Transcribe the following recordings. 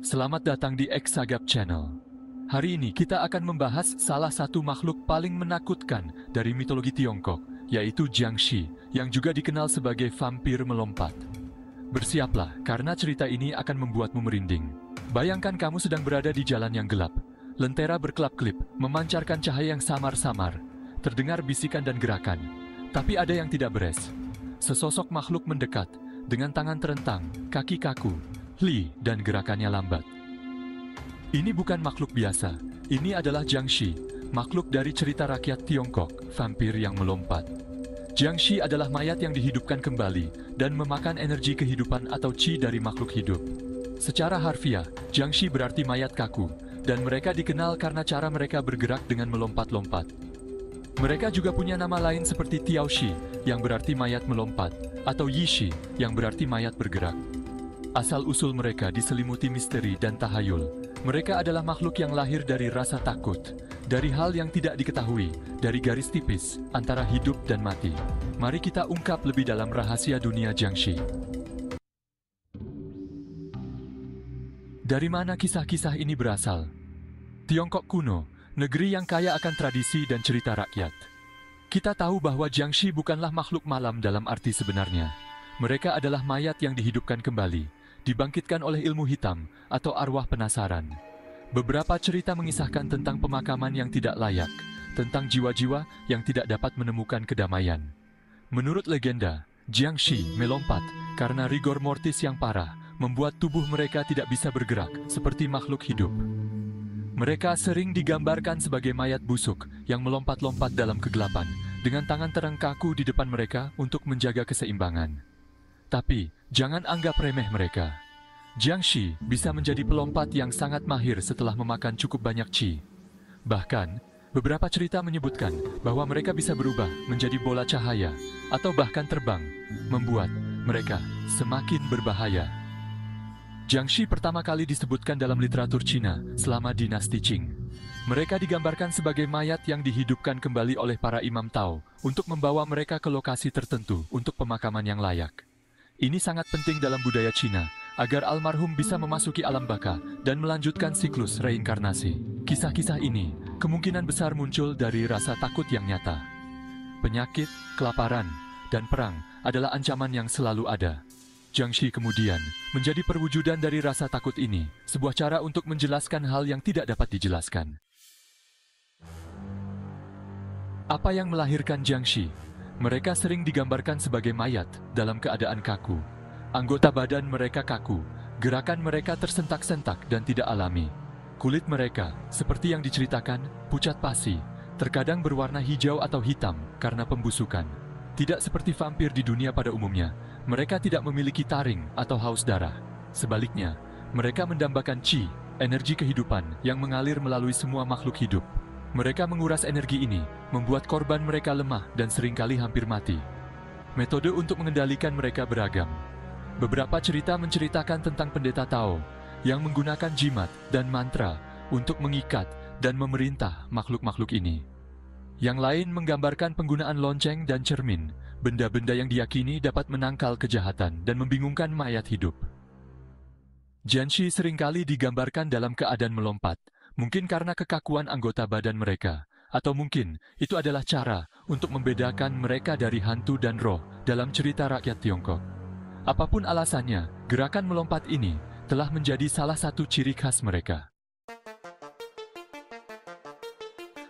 Selamat datang di Exagap Channel. Hari ini kita akan membahas salah satu makhluk paling menakutkan dari mitologi Tiongkok, yaitu Jiangshi, yang juga dikenal sebagai vampir melompat. Bersiaplah, karena cerita ini akan membuatmu merinding. Bayangkan kamu sedang berada di jalan yang gelap. Lentera berkelap-kelip, memancarkan cahaya yang samar-samar. Terdengar bisikan dan gerakan. Tapi ada yang tidak beres. Sesosok makhluk mendekat, dengan tangan terentang, kaki kaku, dan gerakannya lambat. Ini bukan makhluk biasa. Ini adalah Jiangshi, makhluk dari cerita rakyat Tiongkok, vampir yang melompat. Jiangshi adalah mayat yang dihidupkan kembali dan memakan energi kehidupan atau qi dari makhluk hidup. Secara harfiah, Jiangshi berarti mayat kaku, dan mereka dikenal karena cara mereka bergerak dengan melompat-lompat. Mereka juga punya nama lain seperti Tiaoshi, yang berarti mayat melompat, atau Yishi, yang berarti mayat bergerak. Asal-usul mereka diselimuti misteri dan tahayul. Mereka adalah makhluk yang lahir dari rasa takut, dari hal yang tidak diketahui, dari garis tipis antara hidup dan mati. Mari kita ungkap lebih dalam rahasia dunia Jiangshi. Dari mana kisah-kisah ini berasal? Tiongkok kuno, negeri yang kaya akan tradisi dan cerita rakyat. Kita tahu bahwa Jiangshi bukanlah makhluk malam dalam arti sebenarnya. Mereka adalah mayat yang dihidupkan kembali, dibangkitkan oleh ilmu hitam atau arwah penasaran. Beberapa cerita mengisahkan tentang pemakaman yang tidak layak, tentang jiwa-jiwa yang tidak dapat menemukan kedamaian. Menurut legenda, Jiangshi melompat karena rigor mortis yang parah, membuat tubuh mereka tidak bisa bergerak seperti makhluk hidup. Mereka sering digambarkan sebagai mayat busuk yang melompat-lompat dalam kegelapan, dengan tangan terang kaku di depan mereka untuk menjaga keseimbangan. Tapi, jangan anggap remeh mereka. Jiangshi bisa menjadi pelompat yang sangat mahir setelah memakan cukup banyak qi. Bahkan, beberapa cerita menyebutkan bahwa mereka bisa berubah menjadi bola cahaya atau bahkan terbang, membuat mereka semakin berbahaya. Jiangshi pertama kali disebutkan dalam literatur Cina selama dinasti Qing. Mereka digambarkan sebagai mayat yang dihidupkan kembali oleh para imam Tao untuk membawa mereka ke lokasi tertentu untuk pemakaman yang layak. Ini sangat penting dalam budaya Cina, agar almarhum bisa memasuki alam baka dan melanjutkan siklus reinkarnasi. Kisah-kisah ini kemungkinan besar muncul dari rasa takut yang nyata. Penyakit, kelaparan, dan perang adalah ancaman yang selalu ada. Jiangshi kemudian menjadi perwujudan dari rasa takut ini, sebuah cara untuk menjelaskan hal yang tidak dapat dijelaskan. Apa yang melahirkan Jiangshi? Mereka sering digambarkan sebagai mayat dalam keadaan kaku. Anggota badan mereka kaku, gerakan mereka tersentak-sentak dan tidak alami. Kulit mereka, seperti yang diceritakan, pucat pasi, terkadang berwarna hijau atau hitam karena pembusukan. Tidak seperti vampir di dunia pada umumnya, mereka tidak memiliki taring atau haus darah. Sebaliknya, mereka mendambakan qi, energi kehidupan yang mengalir melalui semua makhluk hidup. Mereka menguras energi ini, membuat korban mereka lemah dan seringkali hampir mati. Metode untuk mengendalikan mereka beragam. Beberapa cerita menceritakan tentang pendeta Tao yang menggunakan jimat dan mantra untuk mengikat dan memerintah makhluk-makhluk ini. Yang lain menggambarkan penggunaan lonceng dan cermin, benda-benda yang diyakini dapat menangkal kejahatan dan membingungkan mayat hidup. Jiangshi seringkali digambarkan dalam keadaan melompat, mungkin karena kekakuan anggota badan mereka, atau mungkin itu adalah cara untuk membedakan mereka dari hantu dan roh dalam cerita rakyat Tiongkok. Apapun alasannya, gerakan melompat ini telah menjadi salah satu ciri khas mereka.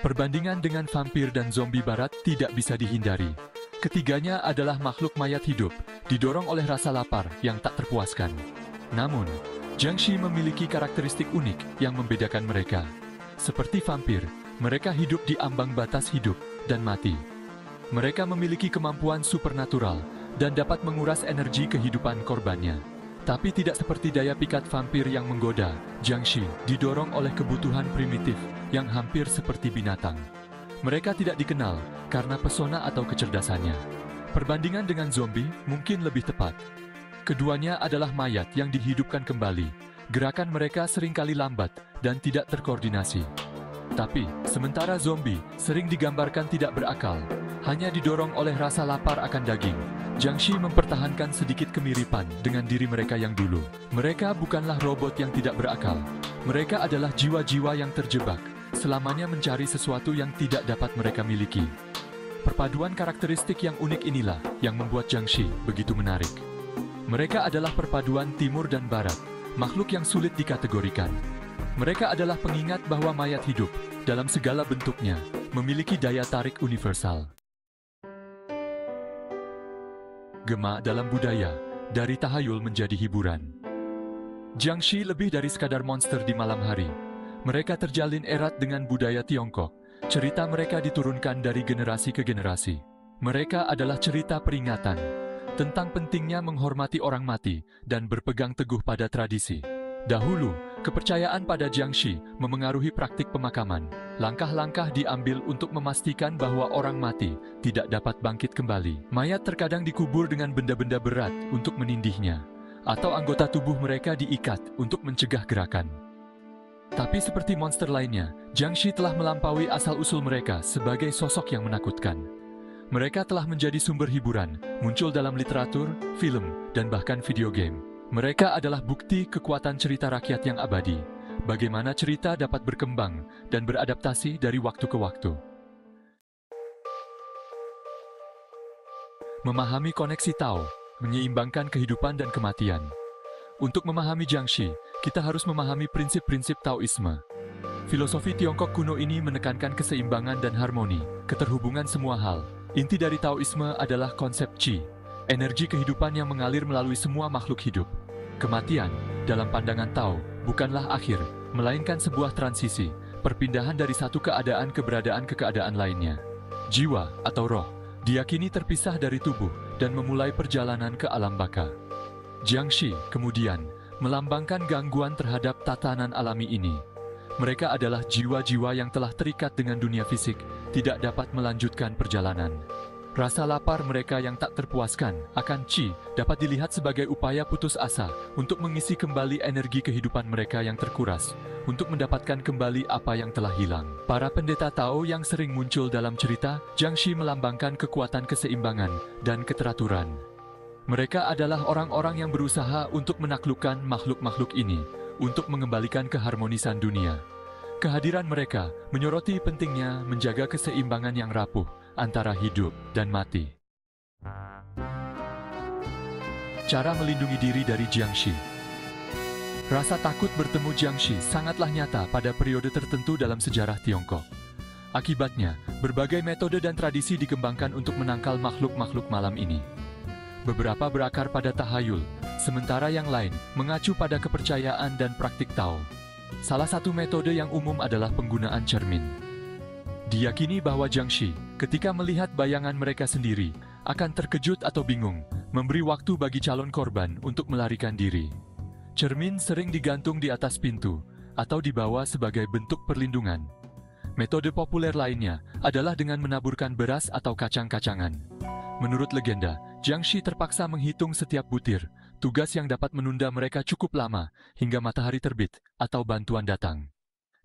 Perbandingan dengan vampir dan zombie barat tidak bisa dihindari. Ketiganya adalah makhluk mayat hidup, didorong oleh rasa lapar yang tak terpuaskan. Namun, Jiangshi memiliki karakteristik unik yang membedakan mereka. Seperti vampir, mereka hidup di ambang batas hidup dan mati. Mereka memiliki kemampuan supernatural dan dapat menguras energi kehidupan korbannya. Tapi tidak seperti daya pikat vampir yang menggoda, Jiangshi didorong oleh kebutuhan primitif yang hampir seperti binatang. Mereka tidak dikenal karena pesona atau kecerdasannya. Perbandingan dengan zombie mungkin lebih tepat. Keduanya adalah mayat yang dihidupkan kembali. Gerakan mereka seringkali lambat dan tidak terkoordinasi. Tapi, sementara zombie sering digambarkan tidak berakal, hanya didorong oleh rasa lapar akan daging, Jiangxi mempertahankan sedikit kemiripan dengan diri mereka yang dulu. Mereka bukanlah robot yang tidak berakal. Mereka adalah jiwa-jiwa yang terjebak, selamanya mencari sesuatu yang tidak dapat mereka miliki. Perpaduan karakteristik yang unik inilah yang membuat Jiangxi begitu menarik. Mereka adalah perpaduan timur dan barat, makhluk yang sulit dikategorikan. Mereka adalah pengingat bahwa mayat hidup, dalam segala bentuknya, memiliki daya tarik universal. Gema dalam budaya, dari tahayul menjadi hiburan. Jiangxi lebih dari sekadar monster di malam hari. Mereka terjalin erat dengan budaya Tiongkok. Cerita mereka diturunkan dari generasi ke generasi. Mereka adalah cerita peringatan tentang pentingnya menghormati orang mati dan berpegang teguh pada tradisi. Dahulu, kepercayaan pada Jiangxi memengaruhi praktik pemakaman. Langkah-langkah diambil untuk memastikan bahwa orang mati tidak dapat bangkit kembali. Mayat terkadang dikubur dengan benda-benda berat untuk menindihnya, atau anggota tubuh mereka diikat untuk mencegah gerakan. Tapi seperti monster lainnya, Jiangxi telah melampaui asal-usul mereka sebagai sosok yang menakutkan. Mereka telah menjadi sumber hiburan, muncul dalam literatur, film, dan bahkan video game. Mereka adalah bukti kekuatan cerita rakyat yang abadi, bagaimana cerita dapat berkembang dan beradaptasi dari waktu ke waktu. Memahami koneksi Tao, menyeimbangkan kehidupan dan kematian. Untuk memahami Jiangxi, kita harus memahami prinsip-prinsip Taoisme. Filosofi Tiongkok kuno ini menekankan keseimbangan dan harmoni, keterhubungan semua hal. Inti dari Taoisme adalah konsep Qi, energi kehidupan yang mengalir melalui semua makhluk hidup. Kematian, dalam pandangan Tao, bukanlah akhir, melainkan sebuah transisi, perpindahan dari satu keadaan ke keadaan lainnya. Jiwa atau roh diyakini terpisah dari tubuh dan memulai perjalanan ke alam baka. Jiangxi, kemudian, melambangkan gangguan terhadap tatanan alami ini. Mereka adalah jiwa-jiwa yang telah terikat dengan dunia fisik, tidak dapat melanjutkan perjalanan. Rasa lapar mereka yang tak terpuaskan akan Qi dapat dilihat sebagai upaya putus asa untuk mengisi kembali energi kehidupan mereka yang terkuras, untuk mendapatkan kembali apa yang telah hilang. Para pendeta Tao yang sering muncul dalam cerita, Jiangxi melambangkan kekuatan keseimbangan dan keteraturan. Mereka adalah orang-orang yang berusaha untuk menaklukkan makhluk-makhluk ini, untuk mengembalikan keharmonisan dunia. Kehadiran mereka menyoroti pentingnya menjaga keseimbangan yang rapuh antara hidup dan mati. Cara melindungi diri dari Jiangxi. Rasa takut bertemu Jiangxi sangatlah nyata pada periode tertentu dalam sejarah Tiongkok. Akibatnya, berbagai metode dan tradisi dikembangkan untuk menangkal makhluk-makhluk malam ini. Beberapa berakar pada tahayul, sementara yang lain mengacu pada kepercayaan dan praktik Tao. Salah satu metode yang umum adalah penggunaan cermin. Diyakini bahwa Jiangxi, ketika melihat bayangan mereka sendiri, akan terkejut atau bingung, memberi waktu bagi calon korban untuk melarikan diri. Cermin sering digantung di atas pintu, atau dibawa sebagai bentuk perlindungan. Metode populer lainnya adalah dengan menaburkan beras atau kacang-kacangan. Menurut legenda, Jiangxi terpaksa menghitung setiap butir, tugas yang dapat menunda mereka cukup lama, hingga matahari terbit, atau bantuan datang.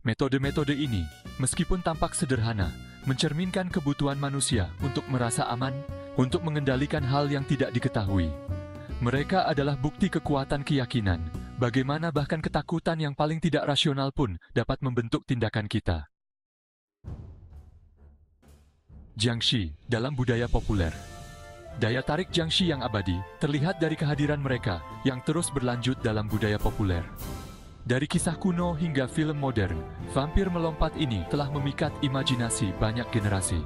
Metode-metode ini, meskipun tampak sederhana, mencerminkan kebutuhan manusia untuk merasa aman, untuk mengendalikan hal yang tidak diketahui. Mereka adalah bukti kekuatan keyakinan, bagaimana bahkan ketakutan yang paling tidak rasional pun dapat membentuk tindakan kita. Jiangxi dalam budaya populer. Daya tarik Jiangxi yang abadi terlihat dari kehadiran mereka yang terus berlanjut dalam budaya populer. Dari kisah kuno hingga film modern, vampir melompat ini telah memikat imajinasi banyak generasi.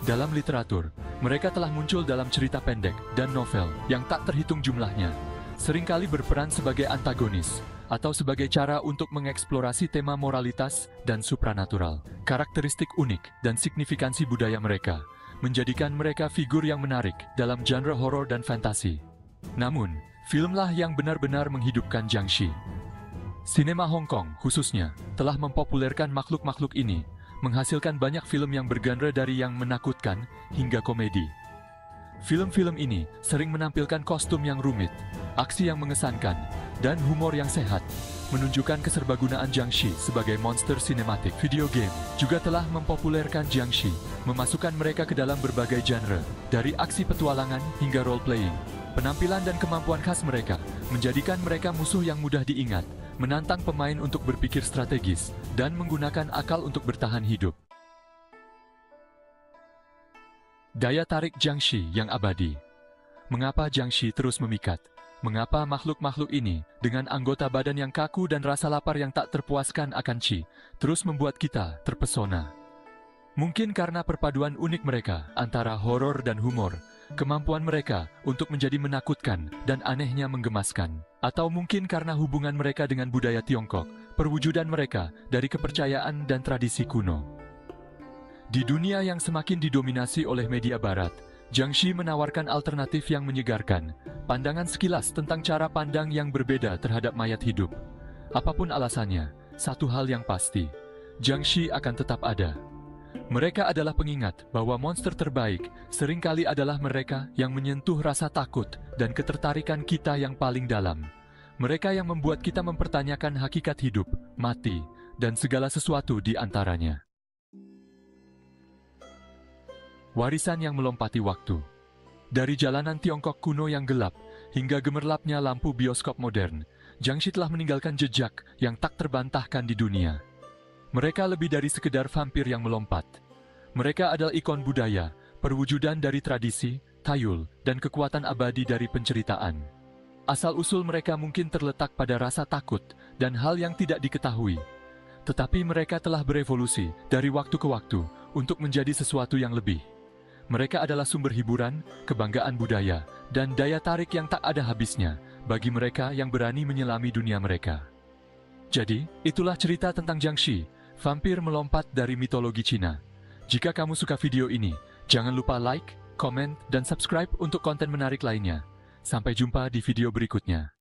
Dalam literatur, mereka telah muncul dalam cerita pendek dan novel yang tak terhitung jumlahnya, seringkali berperan sebagai antagonis atau sebagai cara untuk mengeksplorasi tema moralitas dan supranatural. Karakteristik unik dan signifikansi budaya mereka menjadikan mereka figur yang menarik dalam genre horor dan fantasi. Namun, filmlah yang benar-benar menghidupkan Jiangxi. Sinema Hong Kong, khususnya, telah mempopulerkan makhluk-makhluk ini, menghasilkan banyak film yang bergenre dari yang menakutkan hingga komedi. Film-film ini sering menampilkan kostum yang rumit, aksi yang mengesankan, dan humor yang sehat, menunjukkan keserbagunaan Jiangxi sebagai monster sinematik. Video game juga telah mempopulerkan Jiangxi, memasukkan mereka ke dalam berbagai genre, dari aksi petualangan hingga role-playing. Penampilan dan kemampuan khas mereka menjadikan mereka musuh yang mudah diingat, menantang pemain untuk berpikir strategis, dan menggunakan akal untuk bertahan hidup. Daya tarik Jiangxi yang abadi. Mengapa Jiangxi terus memikat? Mengapa makhluk-makhluk ini, dengan anggota badan yang kaku dan rasa lapar yang tak terpuaskan akan qi, terus membuat kita terpesona? Mungkin karena perpaduan unik mereka antara horor dan humor, kemampuan mereka untuk menjadi menakutkan dan anehnya menggemaskan. Atau mungkin karena hubungan mereka dengan budaya Tiongkok, perwujudan mereka dari kepercayaan dan tradisi kuno. Di dunia yang semakin didominasi oleh media barat, Jiangxi menawarkan alternatif yang menyegarkan, pandangan sekilas tentang cara pandang yang berbeda terhadap mayat hidup. Apapun alasannya, satu hal yang pasti, Jiangxi akan tetap ada. Mereka adalah pengingat bahwa monster terbaik seringkali adalah mereka yang menyentuh rasa takut dan ketertarikan kita yang paling dalam. Mereka yang membuat kita mempertanyakan hakikat hidup, mati, dan segala sesuatu di antaranya. Warisan yang melompati waktu. Dari jalanan Tiongkok kuno yang gelap hingga gemerlapnya lampu bioskop modern, Jiangxi telah meninggalkan jejak yang tak terbantahkan di dunia. Mereka lebih dari sekedar vampir yang melompat. Mereka adalah ikon budaya, perwujudan dari tradisi, tayul, dan kekuatan abadi dari penceritaan. Asal-usul mereka mungkin terletak pada rasa takut dan hal yang tidak diketahui. Tetapi mereka telah berevolusi dari waktu ke waktu untuk menjadi sesuatu yang lebih. Mereka adalah sumber hiburan, kebanggaan budaya, dan daya tarik yang tak ada habisnya bagi mereka yang berani menyelami dunia mereka. Jadi, itulah cerita tentang Jiangxi, vampir melompat dari mitologi Cina. Jika kamu suka video ini, jangan lupa like, komen, dan subscribe untuk konten menarik lainnya. Sampai jumpa di video berikutnya.